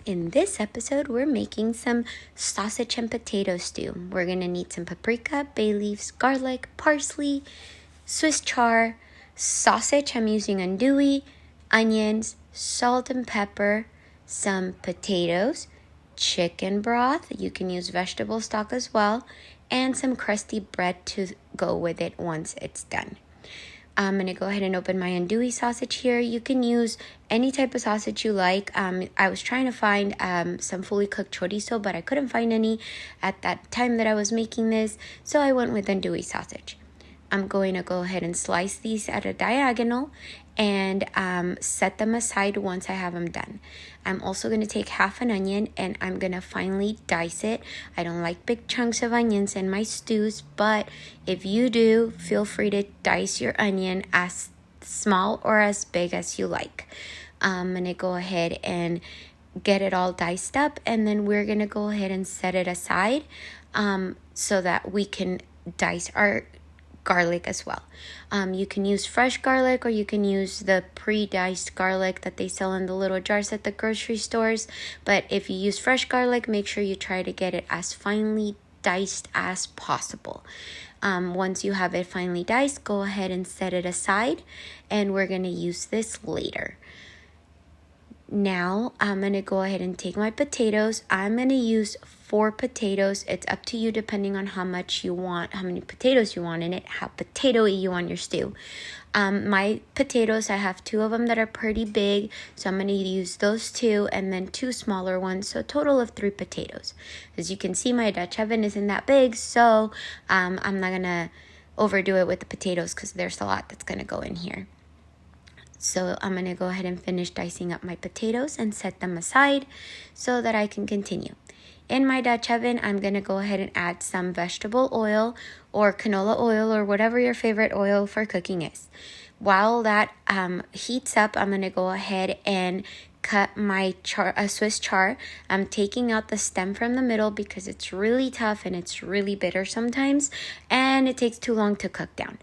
In this episode, we're making some sausage and potato stew. We're gonna need some paprika, bay leaves, garlic, parsley, Swiss chard, sausage. I'm using andouille, onions, salt and pepper, some potatoes, chicken broth. You can use vegetable stock as well, and some crusty bread to go with it once it's done. I'm going to go ahead and open my andouille sausage here. You can use any type of sausage you like. I was trying to find some fully cooked chorizo, but I couldn't find any at that time that I was making this, so I went with andouille sausage. I'm going to go ahead and slice these at a diagonal and set them aside once I have them done. I'm also going to take half an onion and I'm going to finely dice it. I don't like big chunks of onions in my stews, but if you do, feel free to dice your onion as small or as big as you like. I'm going to go ahead and get it all diced up, and then we're going to go ahead and set it aside so that we can dice our garlic as well. You can use fresh garlic or you can use the pre-diced garlic that they sell in the little jars at the grocery stores. But if you use fresh garlic, make sure you try to get it as finely diced as possible. Once you have it finely diced, go ahead and set it aside, and we're going to use this later. Now I'm going to go ahead and take my potatoes. I'm going to use 4 potatoes. It's up to you depending on how much you want, how many potatoes you want in it, how potato-y you want your stew. My potatoes, I have 2 of them that are pretty big, so I'm going to use those 2 and then 2 smaller ones, so a total of 3 potatoes. As you can see, my Dutch oven isn't that big, so I'm not going to overdo it with the potatoes because there's a lot that's going to go in here. So I'm going to go ahead and finish dicing up my potatoes and set them aside so that I can continue. In my Dutch oven, I'm going to go ahead and add some vegetable oil or canola oil or whatever your favorite oil for cooking is. While that heats up, I'm going to go ahead and cut my Swiss chard. I'm taking out the stem from the middle because it's really tough and it's really bitter sometimes, and it takes too long to cook down.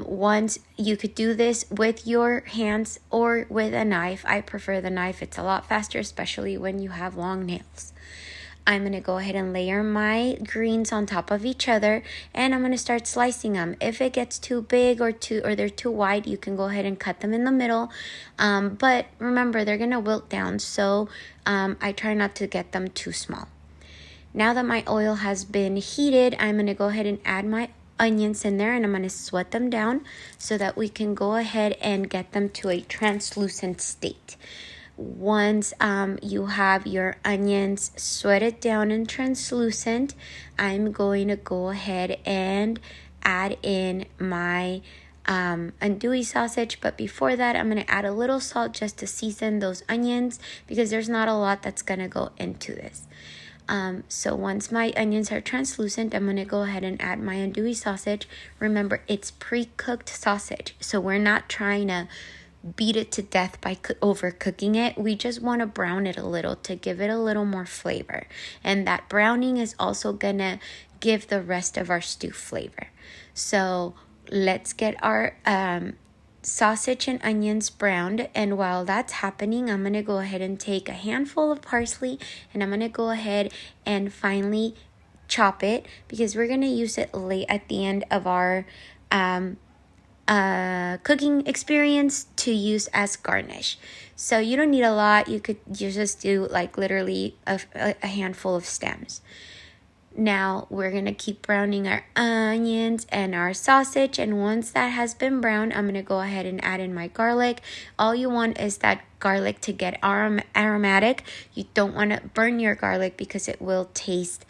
Once you could do this with your hands or with a knife. I prefer the knife. It's a lot faster, especially when you have long nails. I'm going to go ahead and layer my greens on top of each other, and I'm going to start slicing them. If it gets too big or they're too wide, you can go ahead and cut them in the middle. But remember, they're going to wilt down, so I try not to get them too small. Now that my oil has been heated, I'm going to go ahead and add my onions in there, and I'm going to sweat them down so that we can go ahead and get them to a translucent state. Once you have your onions sweated down and translucent, I'm going to go ahead and add in my andouille sausage. But before that, I'm going to add a little salt just to season those onions because there's not a lot that's going to go into this. So once my onions are translucent, I'm going to go ahead and add my andouille sausage. Remember, it's pre-cooked sausage, so we're not trying to beat it to death by overcooking it. We just want to brown it a little to give it a little more flavor. And that browning is also going to give the rest of our stew flavor. So let's get our sausage and onions browned, and while that's happening, I'm going to go ahead and take a handful of parsley and I'm going to go ahead and finely chop it because we're going to use it late at the end of our cooking experience to use as garnish. So you don't need a lot. You just do like literally a handful of stems. Now we're going to keep browning our onions and our sausage, and once that has been browned, I'm going to go ahead and add in my garlic. All you want is that garlic to get aromatic. You don't want to burn your garlic because it will taste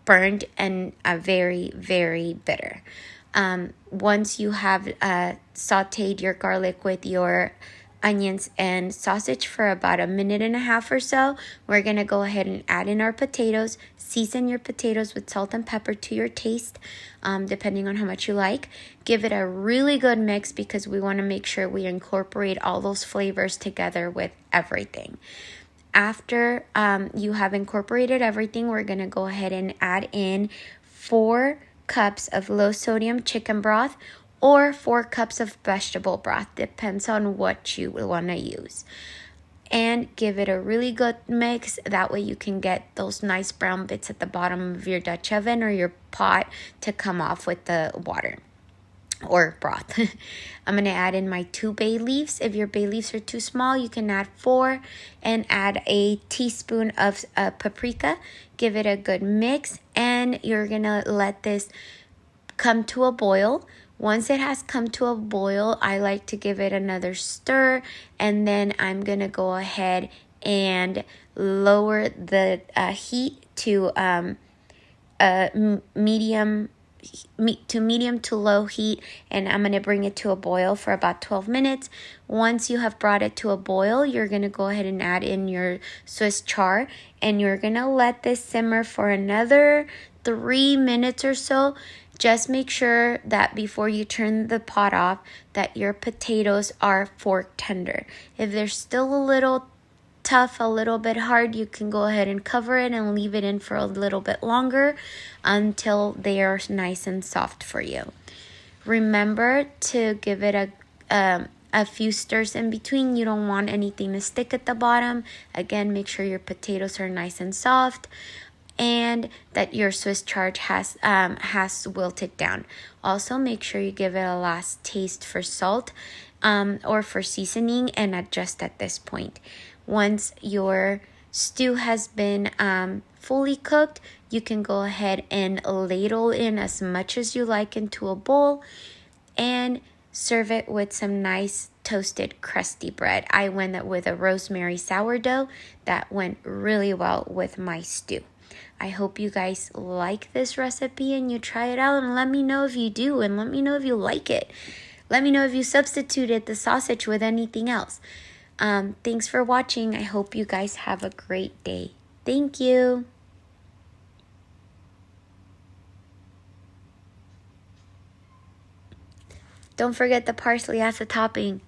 burned and very, very bitter. Once you have sauteed your garlic with your onions and sausage for about 1.5 minutes or so, we're going to go ahead and add in our potatoes. Season your potatoes with salt and pepper to your taste, depending on how much you like. Give it a really good mix because we want to make sure we incorporate all those flavors together with everything. After you have incorporated everything, we're going to go ahead and add in 4 cups of low sodium chicken broth or 4 cups of vegetable broth. Depends on what you want to use. and give it a really good mix. That way you can get those nice brown bits at the bottom of your Dutch oven or your pot to come off with the water or broth. I'm going to add in my 2 bay leaves. If your bay leaves are too small, you can add 4, and add a teaspoon of paprika. Give it a good mix, and you're going to let this come to a boil. Once it has come to a boil, I like to give it another stir, and then I'm going to go ahead and lower the heat to medium to low heat, and I'm going to bring it to a boil for about 12 minutes. Once you have brought it to a boil, you're going to go ahead and add in your Swiss chard, and you're going to let this simmer for another 3 minutes or so. Just make sure that before you turn the pot off that your potatoes are fork tender. If they're still a little tough, a little bit hard, you can go ahead and cover it and leave it in for a little bit longer until they are nice and soft for you. Remember to give it a few stirs in between. You don't want anything to stick at the bottom. Again, make sure your potatoes are nice and soft, and that your Swiss chard has wilted down. Also, make sure you give it a last taste for salt or for seasoning, and adjust at this point. Once your stew has been fully cooked, you can go ahead and ladle in as much as you like into a bowl and serve it with some nice toasted crusty bread. I went with a rosemary sourdough that went really well with my stew. I hope you guys like this recipe and you try it out, and let me know if you do, and let me know if you like it. Let me know if you substituted the sausage with anything else. Thanks for watching. I hope you guys have a great day. Thank you. Don't forget the parsley as a topping.